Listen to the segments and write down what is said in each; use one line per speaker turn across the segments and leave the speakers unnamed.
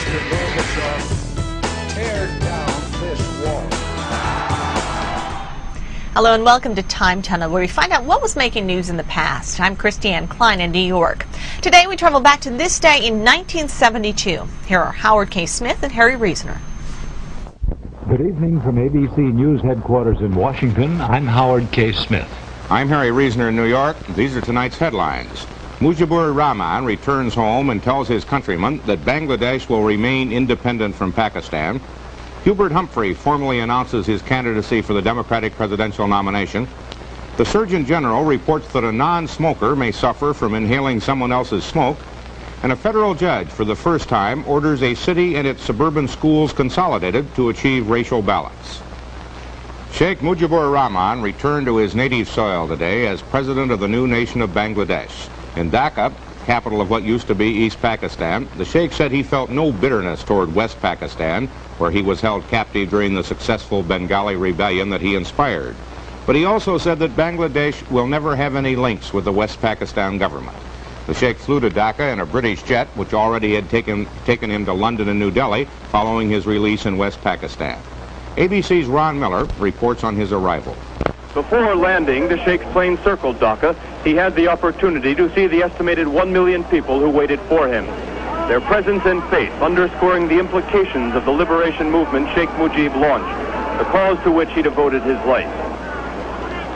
Mr. Gorbachev, tear down this wall.
Hello and welcome to Time Tunnel, where we find out what was making news in the past. I'm Christiane Klein in New York. Today we travel back to this day in 1972. Here are Howard K. Smith and Harry Reasoner.
Good evening from ABC News headquarters in Washington. I'm Howard K. Smith.
I'm Harry Reasoner in New York. These are tonight's headlines. Mujibur Rahman returns home and tells his countrymen that Bangladesh will remain independent from Pakistan. Hubert Humphrey formally announces his candidacy for the Democratic presidential nomination. The Surgeon General reports that a non-smoker may suffer from inhaling someone else's smoke. And a federal judge, for the first time, orders a city and its suburban schools consolidated to achieve racial balance. Sheikh Mujibur Rahman returned to his native soil today as president of the new nation of Bangladesh. In Dhaka, capital of what used to be East Pakistan, the Sheikh said he felt no bitterness toward West Pakistan, where he was held captive during the successful Bengali rebellion that he inspired. But he also said that Bangladesh will never have any links with the West Pakistan government. The Sheikh flew to Dhaka in a British jet, which already had taken him to London and New Delhi following his release in West Pakistan. ABC's Ron Miller reports on his arrival.
Before landing, the Sheikh's plane circled Dhaka. He had the opportunity to see the estimated 1 million people who waited for him. Their presence and faith underscoring the implications of the liberation movement Sheikh Mujib launched, a cause to which he devoted his life.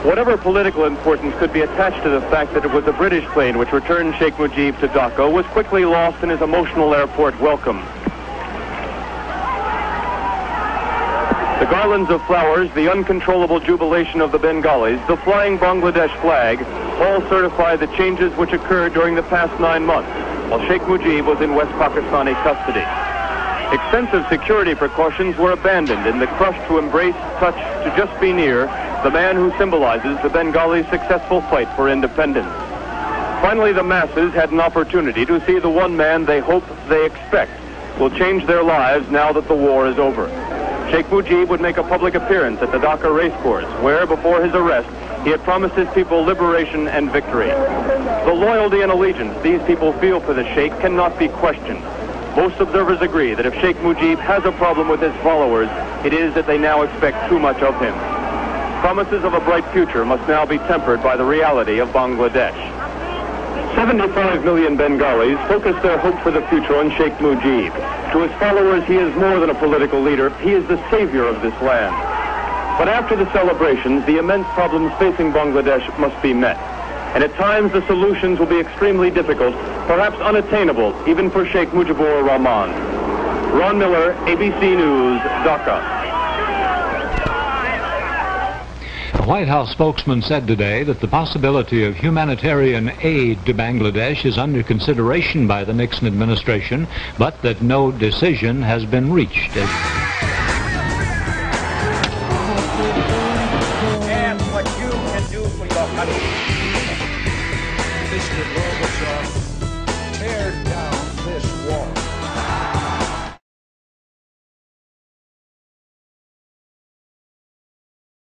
Whatever political importance could be attached to the fact that it was a British plane which returned Sheikh Mujib to Dhaka was quickly lost in his emotional airport welcome. The garlands of flowers, the uncontrollable jubilation of the Bengalis, the flying Bangladesh flag, all certify the changes which occurred during the past 9 months, while Sheikh Mujib was in West Pakistani custody. Extensive security precautions were abandoned in the crush to embrace, touch, to just be near the man who symbolizes the Bengalis' successful fight for independence. Finally, the masses had an opportunity to see the one man they hope, they expect, will change their lives now that the war is over. Sheikh Mujib would make a public appearance at the Dhaka racecourse, where, before his arrest, he had promised his people liberation and victory. The loyalty and allegiance these people feel for the Sheikh cannot be questioned. Most observers agree that if Sheikh Mujib has a problem with his followers, it is that they now expect too much of him. Promises of a bright future must now be tempered by the reality of Bangladesh. 75 million Bengalis focus their hope for the future on Sheikh Mujib. To his followers, he is more than a political leader. He is the savior of this land. But after the celebrations, the immense problems facing Bangladesh must be met. And at times, the solutions will be extremely difficult, perhaps unattainable, even for Sheikh Mujibur Rahman. Ron Miller, ABC News, Dhaka.
A White House spokesman said today that the possibility of humanitarian aid to Bangladesh is under consideration by the Nixon administration, but that no decision has been reached.